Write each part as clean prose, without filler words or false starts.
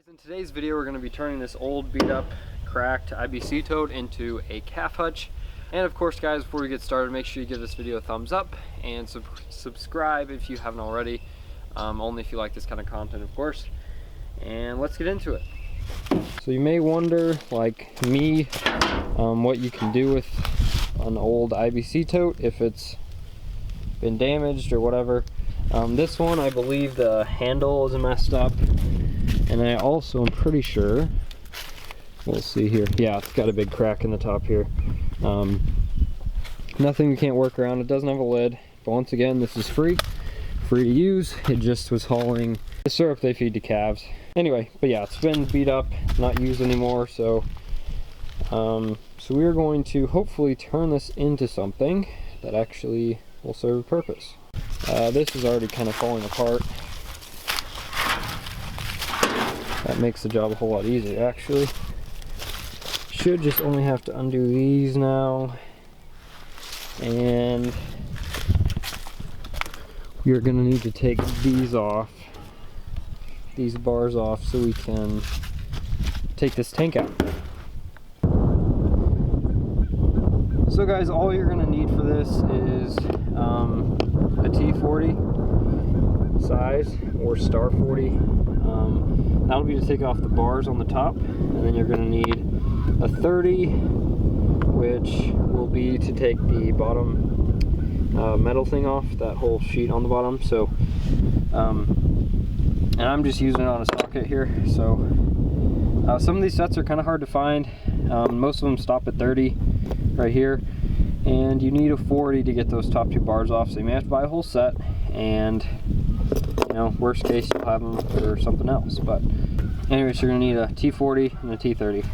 In today's video, we're going to be turning this old, beat up, cracked IBC Tote into a calf hutch. And of course, guys, before we get started, make sure you give this video a thumbs up and subscribe if you haven't already. Only if you like this kind of content, of course. And let's get into it. So you may wonder, like me, what you can do with an old IBC Tote if it's been damaged or whatever. This one, I believe the handle is messed up. And I also am pretty sure, we'll see here, yeah, it's got a big crack in the top here. Nothing you can't work around. It doesn't have a lid, but once again, this is free to use. It just was hauling the syrup they feed to calves. Anyway, but yeah, it's been beat up, not used anymore, so we're going to hopefully turn this into something that actually will serve a purpose. This is already kind of falling apart. That makes the job a whole lot easier, actually. Should just only have to undo these now. And we're gonna need to take these off, these bars off, so we can take this tank out. So guys, all you're gonna need for this is a T40 size or star 40. That'll be to take off the bars on the top, and then you're going to need a 30, which will be to take the bottom metal thing off, that whole sheet on the bottom. So, and I'm just using it on a socket here. So, some of these sets are kind of hard to find. Most of them stop at 30 right here, and you need a 40 to get those top two bars off. So you may have to buy a whole set, and you know, worst case, you'll have them for something else. But anyways, you're gonna need a T40 and a T30.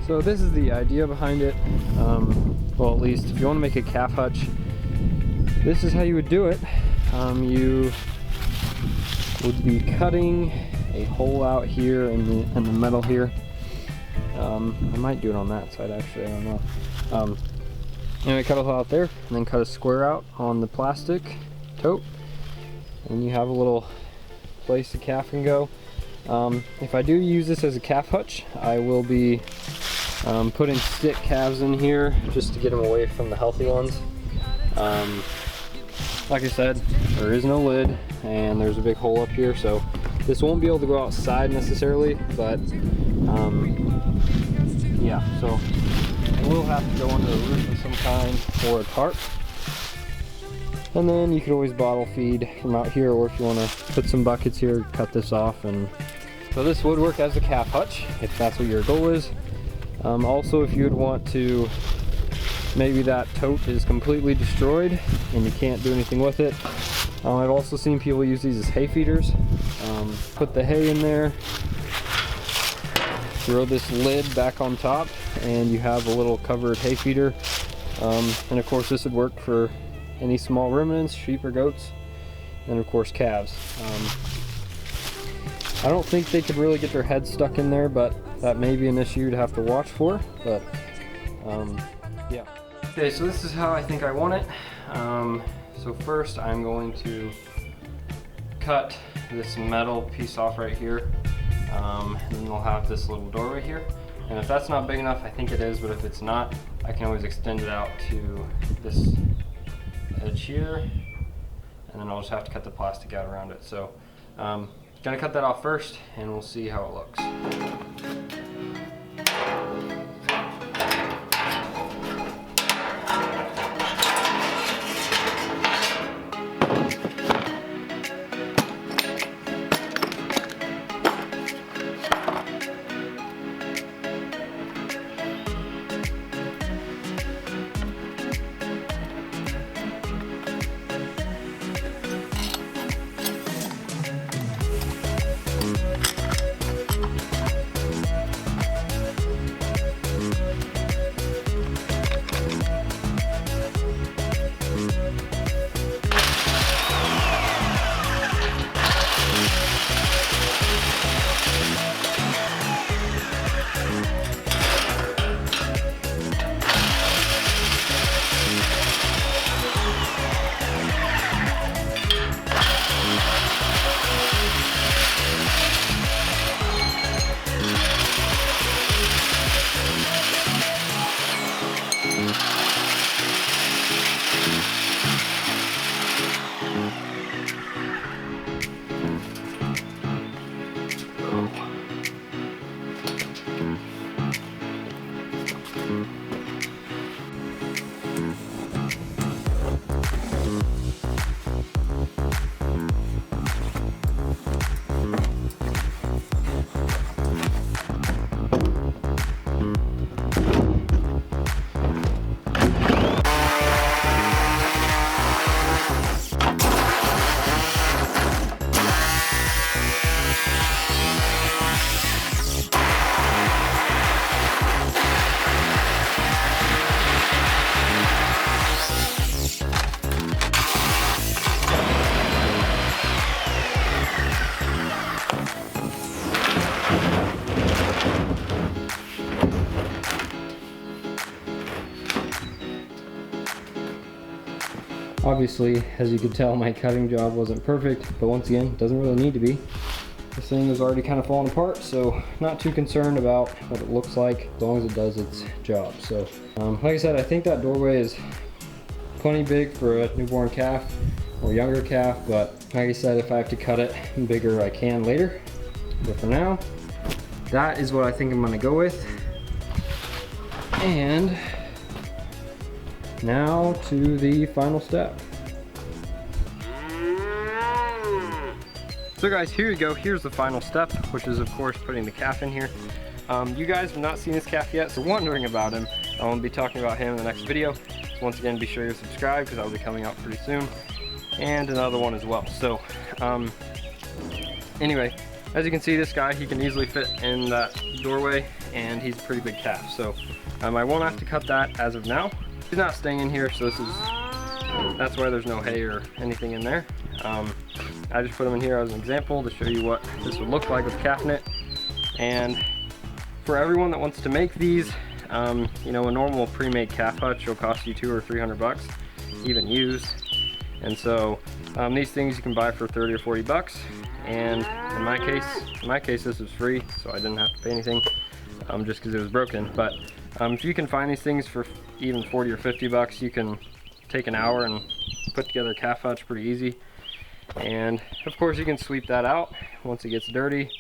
So this is the idea behind it. Well, at least if you want to make a calf hutch, this is how you would do it. You would be cutting a hole out here in the metal here. I might do it on that side, actually, I don't know. Anyway, cut a hole out there, and then cut a square out on the plastic tote, and you have a little place the calf can go. If I do use this as a calf hutch, I will be putting stick calves in here just to get them away from the healthy ones. Like I said, there is no lid, and there's a big hole up here, so this won't be able to go outside necessarily, but yeah, so it will have to go under a roof of some kind or a tarp. And then you could always bottle feed from out here, or if you want to put some buckets here, cut this off. And so this would work as a calf hutch if that's what your goal is. Also, if you would want to, maybe that tote is completely destroyed and you can't do anything with it. I've also seen people use these as hay feeders. Put the hay in there, throw this lid back on top, and you have a little covered hay feeder. And of course, this would work for any small ruminants, sheep or goats, and of course calves. I don't think they could really get their head stuck in there, but that may be an issue to have to watch for. But yeah. Okay, so this is how I think I want it. So first I'm going to cut this metal piece off right here, and then we'll have this little doorway here. And if that's not big enough, I think it is, but if it's not, I can always extend it out to this edge here, and then I'll just have to cut the plastic out around it. So gonna cut that off first, and we'll see how it looks. Obviously, as you could tell, my cutting job wasn't perfect, but once again, it doesn't really need to be. This thing is already kind of falling apart, so not too concerned about what it looks like, as long as it does its job. So, like I said, I think that doorway is plenty big for a newborn calf or younger calf, but like I said, if I have to cut it bigger, I can later. But for now, that is what I think I'm gonna go with. And now to the final step. So guys, here you go. Here's the final step, which is of course putting the calf in here. You guys have not seen this calf yet, so wondering about him. I'll be talking about him in the next video. So once again, be sure to subscribe because I'll be coming out pretty soon. And another one as well. So anyway, as you can see, this guy, he can easily fit in that doorway, and he's a pretty big calf. So I won't have to cut that as of now. He's not staying in here, so that's why there's no hay or anything in there. I just put him in here as an example to show you what this would look like with calf knit. And for everyone that wants to make these, you know, a normal pre-made calf hutch will cost you $200 or $300, even used. And so these things you can buy for 30 or 40 bucks. And in my case, this was free, so I didn't have to pay anything, just because it was broken. But if you can find these things for even 40 or 50 bucks, you can take an hour and put together a calf hutch pretty easy. And of course, you can sweep that out once it gets dirty.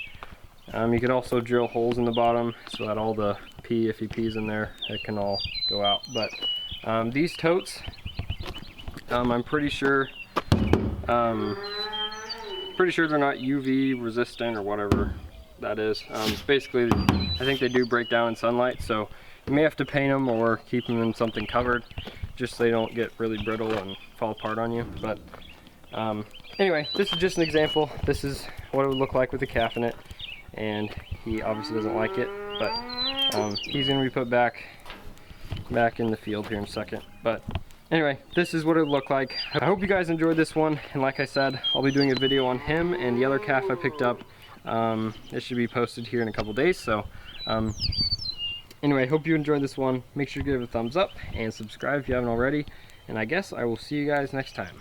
You could also drill holes in the bottom so that all the pee, if he pees in there, it can all go out. But these totes, I'm pretty sure they're not UV resistant or whatever that is. Basically, I think they do break down in sunlight, so you may have to paint them or keep them in something covered just so they don't get really brittle and fall apart on you. But anyway, this is just an example. This is what it would look like with the calf in it, and he obviously doesn't like it, but he's going to be put back in the field here in a second. But anyway, this is what it would look like. I hope you guys enjoyed this one, and like I said, I'll be doing a video on him and the other calf I picked up. It should be posted here in a couple days. So anyway, hope you enjoyed this one. Make sure to give it a thumbs up and subscribe if you haven't already, and I guess I will see you guys next time.